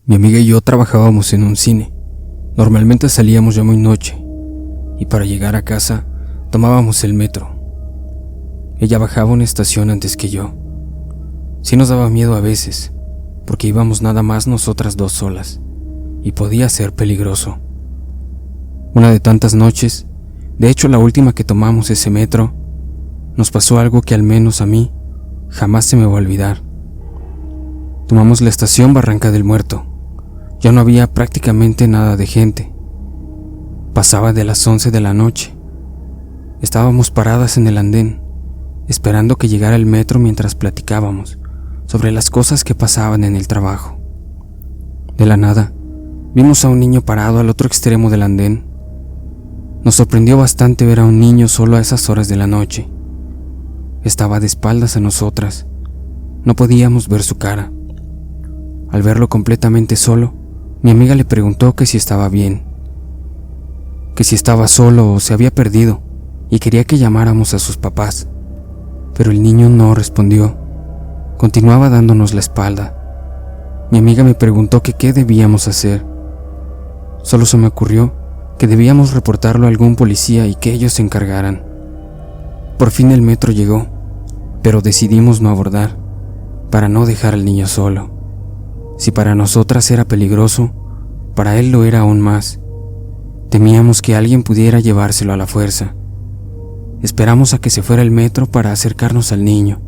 Mi amiga y yo trabajábamos en un cine. Normalmente salíamos ya muy noche y para llegar a casa tomábamos el metro. Ella bajaba a una estación antes que yo. Sí nos daba miedo a veces, porque íbamos nada más nosotras dos solas y podía ser peligroso. Una de tantas noches, de hecho la última que tomamos ese metro, nos pasó algo que al menos a mí jamás se me va a olvidar. Tomamos la estación Barranca del Muerto. Ya no había prácticamente nada de gente. Pasaba de las 11 de la noche. Estábamos paradas en el andén, esperando que llegara el metro mientras platicábamos sobre las cosas que pasaban en el trabajo. De la nada, vimos a un niño parado al otro extremo del andén. Nos sorprendió bastante ver a un niño solo a esas horas de la noche. Estaba de espaldas a nosotras. No podíamos ver su cara. Al verlo completamente solo, mi amiga le preguntó que si estaba bien, que si estaba solo o se había perdido, y quería que llamáramos a sus papás. Pero el niño no respondió. Continuaba dándonos la espalda. Mi amiga me preguntó que qué debíamos hacer. Solo se me ocurrió que debíamos reportarlo a algún policía y que ellos se encargaran. Por fin el metro llegó, pero decidimos no abordar, para no dejar al niño solo. Si para nosotras era peligroso, para él lo era aún más. Temíamos que alguien pudiera llevárselo a la fuerza. Esperamos a que se fuera el metro para acercarnos al niño,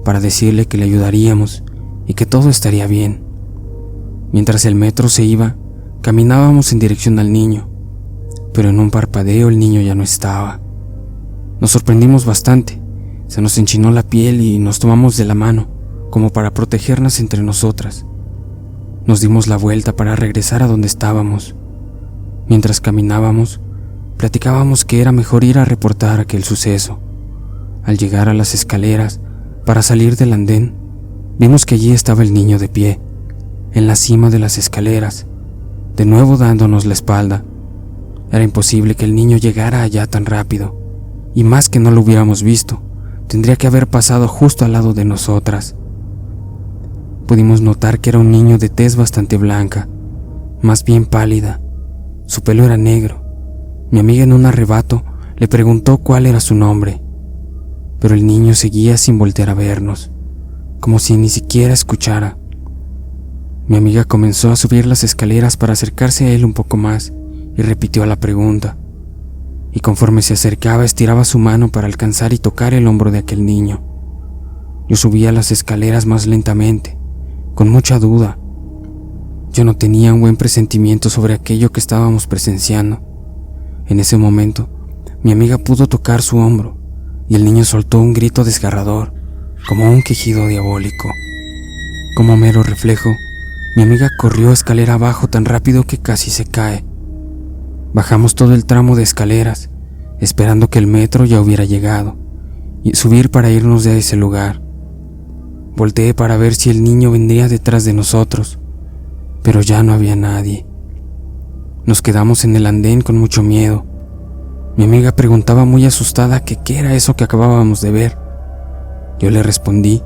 para decirle que le ayudaríamos y que todo estaría bien. Mientras el metro se iba, caminábamos en dirección al niño, pero en un parpadeo el niño ya no estaba. Nos sorprendimos bastante, se nos enchinó la piel y nos tomamos de la mano, como para protegernos entre nosotras. Nos dimos la vuelta para regresar a donde estábamos. Mientras caminábamos, platicábamos que era mejor ir a reportar aquel suceso. Al llegar a las escaleras, para salir del andén, vimos que allí estaba el niño de pie, en la cima de las escaleras, de nuevo dándonos la espalda. Era imposible que el niño llegara allá tan rápido, y más que no lo hubiéramos visto, tendría que haber pasado justo al lado de nosotras. Pudimos notar que era un niño de tez bastante blanca, más bien pálida. Su pelo era negro. Mi amiga en un arrebato le preguntó cuál era su nombre, pero el niño seguía sin voltear a vernos, como si ni siquiera escuchara. Mi amiga comenzó a subir las escaleras para acercarse a él un poco más y repitió la pregunta, y conforme se acercaba estiraba su mano para alcanzar y tocar el hombro de aquel niño. Yo subía las escaleras más lentamente, con mucha duda. Yo no tenía un buen presentimiento sobre aquello que estábamos presenciando. En ese momento, mi amiga pudo tocar su hombro y el niño soltó un grito desgarrador, como un quejido diabólico. Como mero reflejo, mi amiga corrió escalera abajo tan rápido que casi se cae. Bajamos todo el tramo de escaleras, esperando que el metro ya hubiera llegado, y subir para irnos de ese lugar. Volteé para ver si el niño vendría detrás de nosotros, pero ya no había nadie. Nos quedamos en el andén con mucho miedo. Mi amiga preguntaba muy asustada que qué era eso que acabábamos de ver. Yo le respondí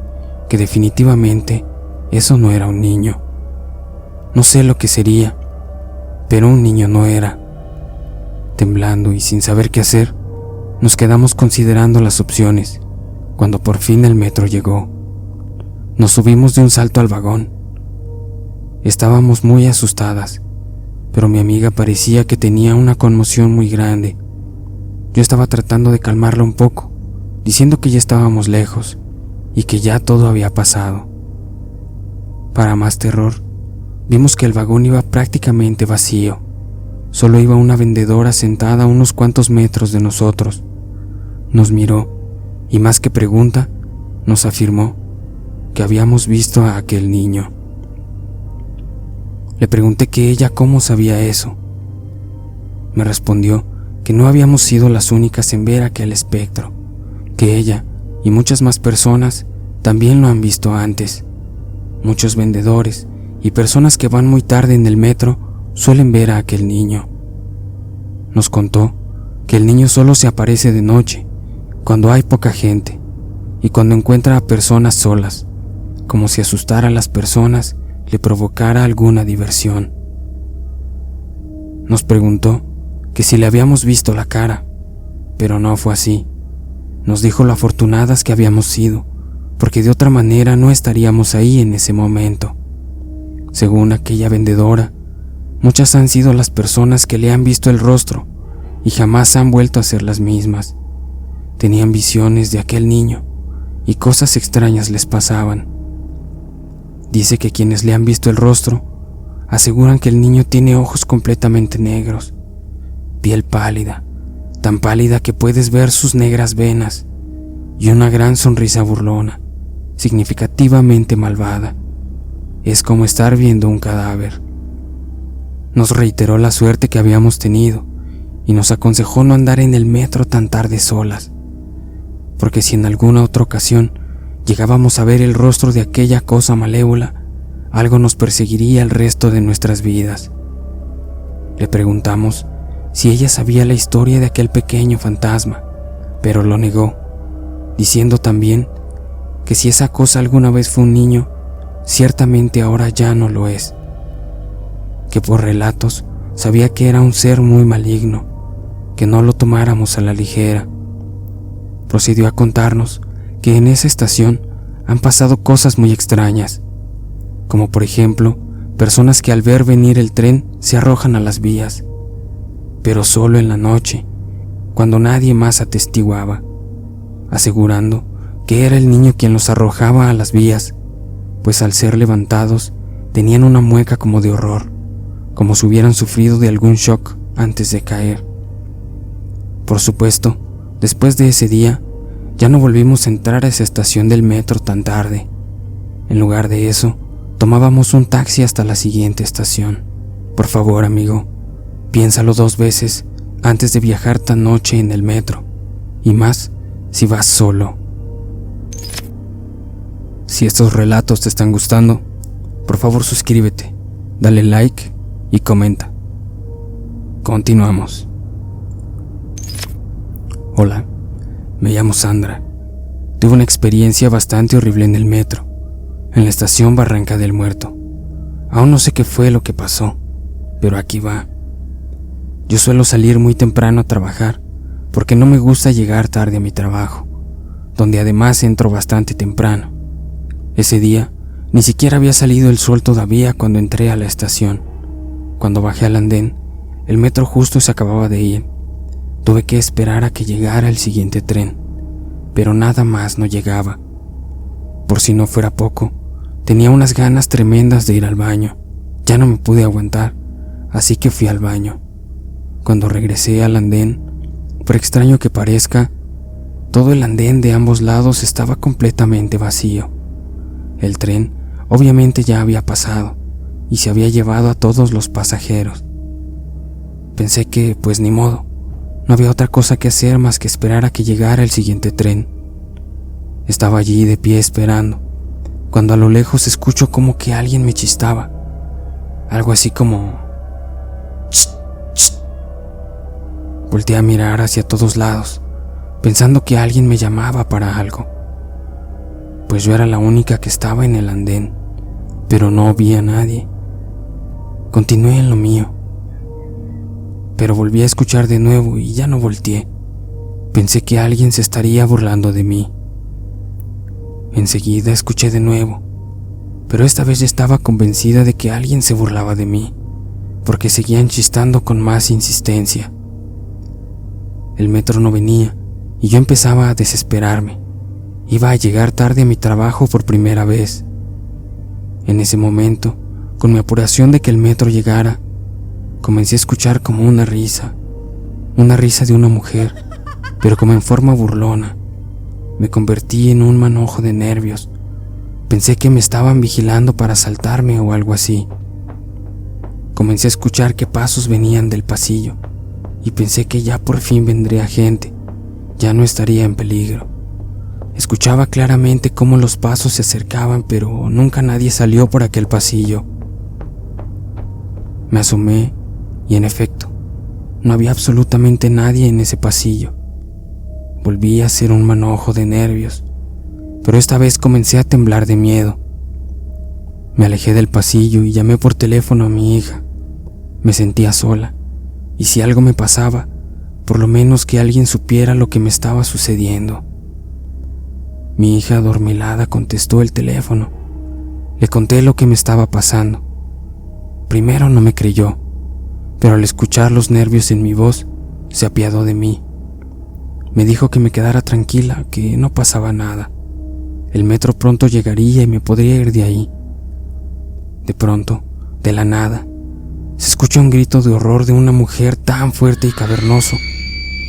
que definitivamente eso no era un niño. No sé lo que sería, pero un niño no era. Temblando y sin saber qué hacer, nos quedamos considerando las opciones, cuando por fin el metro llegó. Nos subimos de un salto al vagón. Estábamos muy asustadas, pero mi amiga parecía que tenía una conmoción muy grande. Yo estaba tratando de calmarla un poco, diciendo que ya estábamos lejos y que ya todo había pasado. Para más terror, vimos que el vagón iba prácticamente vacío. Solo iba una vendedora sentada a unos cuantos metros de nosotros. Nos miró y más que pregunta, nos afirmó que habíamos visto a aquel niño. Le pregunté que ella cómo sabía eso. Me respondió que no habíamos sido las únicas en ver aquel espectro, que ella y muchas más personas también lo han visto antes. Muchos vendedores y personas que van muy tarde en el metro suelen ver a aquel niño. Nos contó que el niño solo se aparece de noche, cuando hay poca gente, y cuando encuentra a personas solas, como si asustara a las personas le provocara alguna diversión. Nos preguntó que si le habíamos visto la cara, pero no fue así. Nos dijo lo afortunadas que habíamos sido, porque de otra manera no estaríamos ahí en ese momento. Según aquella vendedora, muchas han sido las personas que le han visto el rostro y jamás han vuelto a ser las mismas. Tenían visiones de aquel niño y cosas extrañas les pasaban. Dice que quienes le han visto el rostro aseguran que el niño tiene ojos completamente negros, piel pálida, tan pálida que puedes ver sus negras venas, y una gran sonrisa burlona, significativamente malvada. Es como estar viendo un cadáver. Nos reiteró la suerte que habíamos tenido y nos aconsejó no andar en el metro tan tarde solas, porque si en alguna otra ocasión llegábamos a ver el rostro de aquella cosa malévola, algo nos perseguiría el resto de nuestras vidas. Le preguntamos si ella sabía la historia de aquel pequeño fantasma, pero lo negó, diciendo también que si esa cosa alguna vez fue un niño, ciertamente ahora ya no lo es, que por relatos sabía que era un ser muy maligno, que no lo tomáramos a la ligera. Procedió a contarnos que en esa estación han pasado cosas muy extrañas, como por ejemplo personas que al ver venir el tren se arrojan a las vías, pero solo en la noche, cuando nadie más atestiguaba, asegurando que era el niño quien los arrojaba a las vías, pues al ser levantados tenían una mueca como de horror, como si hubieran sufrido de algún shock antes de caer. Por supuesto, después de ese día, ya no volvimos a entrar a esa estación del metro tan tarde. En lugar de eso, tomábamos un taxi hasta la siguiente estación. Por favor, amigo, piénsalo 2 veces antes de viajar tan noche en el metro, y más si vas solo. Si estos relatos te están gustando, por favor suscríbete, dale like y comenta. Continuamos. Hola, me llamo Sandra. Tuve una experiencia bastante horrible en el metro, en la estación Barranca del Muerto. Aún no sé qué fue lo que pasó, pero aquí va. Yo suelo salir muy temprano a trabajar, porque no me gusta llegar tarde a mi trabajo, donde además entro bastante temprano. Ese día, ni siquiera había salido el sol todavía cuando entré a la estación. Cuando bajé al andén, el metro justo se acababa de ir. Tuve que esperar a que llegara el siguiente tren, pero nada más no llegaba. Por si no fuera poco, tenía unas ganas tremendas de ir al baño. Ya no me pude aguantar, así que fui al baño. Cuando regresé al andén, por extraño que parezca, todo el andén de ambos lados estaba completamente vacío. El tren obviamente ya había pasado y se había llevado a todos los pasajeros. Pensé que, pues ni modo, no había otra cosa que hacer más que esperar a que llegara el siguiente tren. Estaba allí de pie esperando, cuando a lo lejos escucho como que alguien me chistaba, algo así como "Ch, ch". Volteé a mirar hacia todos lados, pensando que alguien me llamaba para algo, pues yo era la única que estaba en el andén, pero no vi a nadie. Continué en lo mío, pero volví a escuchar de nuevo y ya no volteé. Pensé que alguien se estaría burlando de mí. Enseguida escuché de nuevo, pero esta vez ya estaba convencida de que alguien se burlaba de mí, porque seguían chistando con más insistencia. El metro no venía y yo empezaba a desesperarme. Iba a llegar tarde a mi trabajo por primera vez. En ese momento, con mi apuración de que el metro llegara, comencé a escuchar como una risa de una mujer, pero como en forma burlona. Me convertí en un manojo de nervios. Pensé que me estaban vigilando para asaltarme o algo así. Comencé a escuchar que pasos venían del pasillo y pensé que ya por fin vendría gente, ya no estaría en peligro. Escuchaba claramente cómo los pasos se acercaban, pero nunca nadie salió por aquel pasillo. Me asomé y en efecto, no había absolutamente nadie en ese pasillo. Volví a ser un manojo de nervios, pero esta vez comencé a temblar de miedo. Me alejé del pasillo y llamé por teléfono a mi hija. Me sentía sola, y si algo me pasaba, por lo menos que alguien supiera lo que me estaba sucediendo. Mi hija adormilada contestó el teléfono. Le conté lo que me estaba pasando. Primero no me creyó, pero al escuchar los nervios en mi voz, se apiadó de mí. Me dijo que me quedara tranquila, que no pasaba nada. El metro pronto llegaría y me podría ir de ahí. De pronto, de la nada, se escuchó un grito de horror de una mujer tan fuerte y cavernoso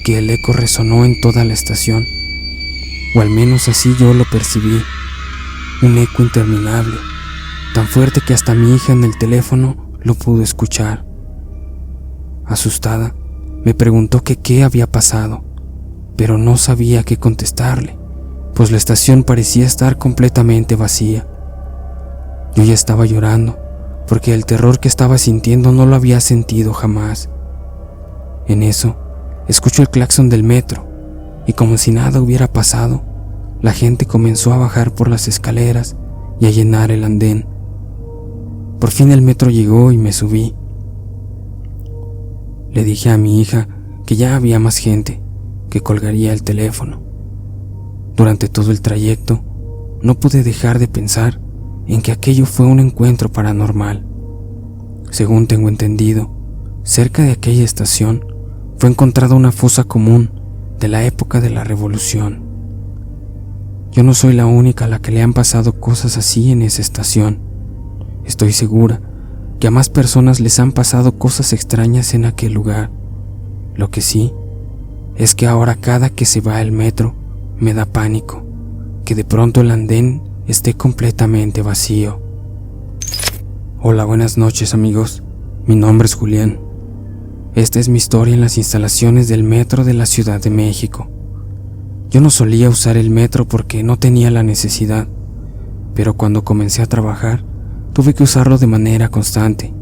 que el eco resonó en toda la estación, o al menos así yo lo percibí. Un eco interminable, tan fuerte que hasta mi hija en el teléfono lo pudo escuchar. Asustada, me preguntó que qué había pasado, pero no sabía qué contestarle, pues la estación parecía estar completamente vacía. Yo ya estaba llorando, porque el terror que estaba sintiendo no lo había sentido jamás. En eso, escucho el claxon del metro, y como si nada hubiera pasado, la gente comenzó a bajar por las escaleras y a llenar el andén. Por fin el metro llegó y me subí. Le dije a mi hija que ya había más gente, que colgaría el teléfono. Durante todo el trayecto, no pude dejar de pensar en que aquello fue un encuentro paranormal. Según tengo entendido, cerca de aquella estación fue encontrada una fosa común de la época de la Revolución. Yo no soy la única a la que le han pasado cosas así en esa estación. Estoy segura que a más personas les han pasado cosas extrañas en aquel lugar. Lo que sí es que ahora cada que se va el metro me da pánico que de pronto el andén esté completamente vacío. Hola, buenas noches amigos, mi nombre es Julián. Esta es mi historia en las instalaciones del metro de la Ciudad de México. Yo no solía usar el metro porque no tenía la necesidad, pero cuando comencé a trabajar tuve que usarlo de manera constante.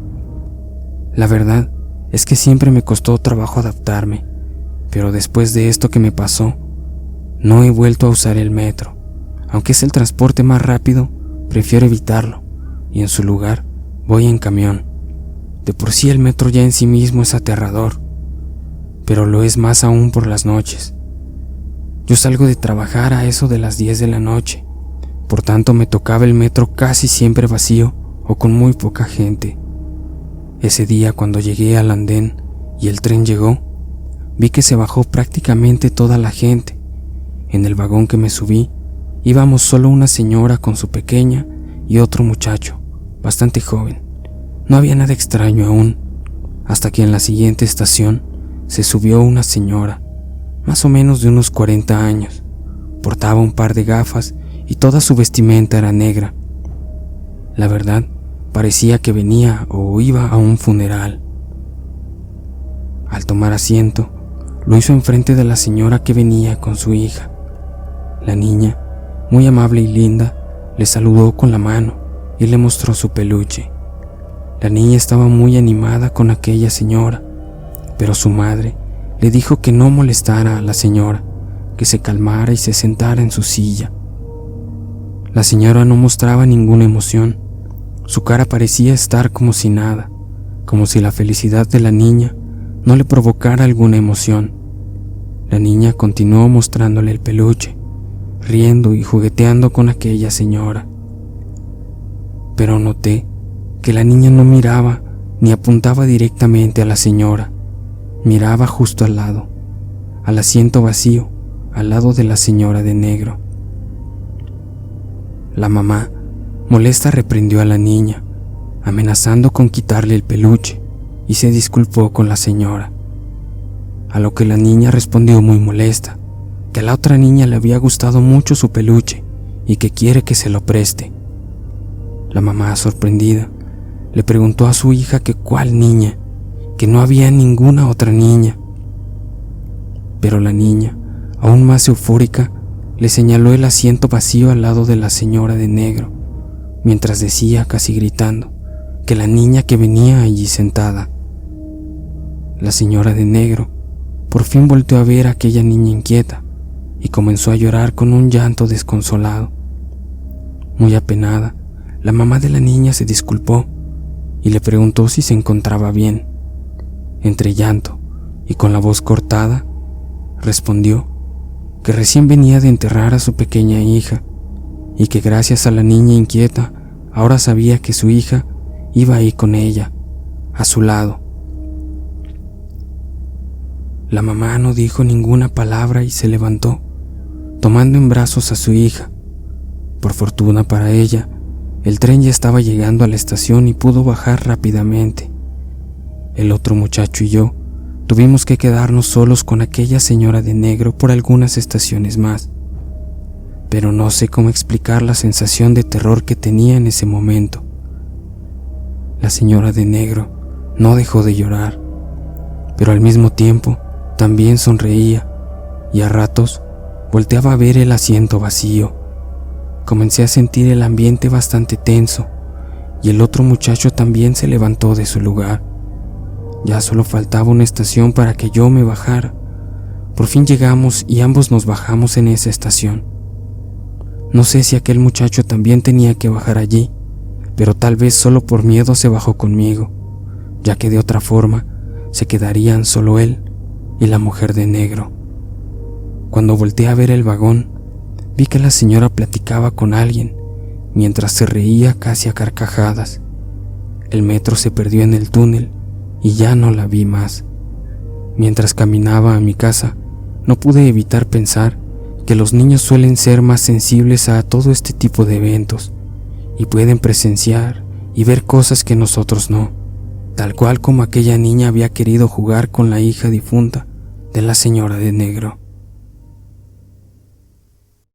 La verdad es que siempre me costó trabajo adaptarme, pero después de esto que me pasó, no he vuelto a usar el metro. Aunque es el transporte más rápido, prefiero evitarlo, y en su lugar voy en camión. De por sí el metro ya en sí mismo es aterrador, pero lo es más aún por las noches. Yo salgo de trabajar a eso de las 10 de la noche, por tanto me tocaba el metro casi siempre vacío o con muy poca gente. Ese día, cuando llegué al andén y el tren llegó, vi que se bajó prácticamente toda la gente. En el vagón que me subí íbamos solo una señora con su pequeña y otro muchacho, bastante joven. No había nada extraño aún, hasta que en la siguiente estación se subió una señora, más o menos de unos 40 años. Portaba un par de gafas y toda su vestimenta era negra. La verdad, parecía que venía o iba a un funeral. Al tomar asiento, lo hizo enfrente de la señora que venía con su hija. La niña, muy amable y linda, le saludó con la mano y le mostró su peluche. La niña estaba muy animada con aquella señora, pero su madre le dijo que no molestara a la señora, que se calmara y se sentara en su silla. La señora no mostraba ninguna emoción. Su cara parecía estar como si nada, como si la felicidad de la niña no le provocara alguna emoción. La niña continuó mostrándole el peluche, riendo y jugueteando con aquella señora. Pero noté que la niña no miraba ni apuntaba directamente a la señora. Miraba justo al lado, al asiento vacío, al lado de la señora de negro. La mamá, molesta, reprendió a la niña, amenazando con quitarle el peluche, y se disculpó con la señora. A lo que la niña respondió muy molesta, que a la otra niña le había gustado mucho su peluche y que quiere que se lo preste. La mamá, sorprendida, le preguntó a su hija que cuál niña, que no había ninguna otra niña. Pero la niña, aún más eufórica, le señaló el asiento vacío al lado de la señora de negro, mientras decía, casi gritando, que la niña que venía allí sentada. La señora de negro por fin volteó a ver a aquella niña inquieta y comenzó a llorar con un llanto desconsolado. Muy apenada, La mamá de la niña se disculpó y le preguntó si se encontraba bien. Entre llanto y con la voz cortada, respondió que recién venía de enterrar a su pequeña hija y que gracias a la niña inquieta ahora sabía que su hija iba ahí con ella, a su lado. La mamá no dijo ninguna palabra y se levantó, tomando en brazos a su hija. Por fortuna para ella, el tren ya estaba llegando a la estación y pudo bajar rápidamente. El otro muchacho y yo tuvimos que quedarnos solos con aquella señora de negro por algunas estaciones más, pero no sé cómo explicar la sensación de terror que tenía en ese momento. La señora de negro no dejó de llorar, pero al mismo tiempo también sonreía y a ratos volteaba a ver el asiento vacío. Comencé a sentir el ambiente bastante tenso y el otro muchacho también se levantó de su lugar. Ya solo faltaba una estación para que yo me bajara. Por fin llegamos y ambos nos bajamos en esa estación. No sé si aquel muchacho también tenía que bajar allí, pero tal vez solo por miedo se bajó conmigo, ya que de otra forma se quedarían solo él y la mujer de negro. Cuando volteé a ver el vagón, vi que la señora platicaba con alguien mientras se reía casi a carcajadas. El metro se perdió en el túnel y ya no la vi más. Mientras caminaba a mi casa, no pude evitar pensar que los niños suelen ser más sensibles a todo este tipo de eventos y pueden presenciar y ver cosas que nosotros no, tal cual como aquella niña había querido jugar con la hija difunta de la señora de negro.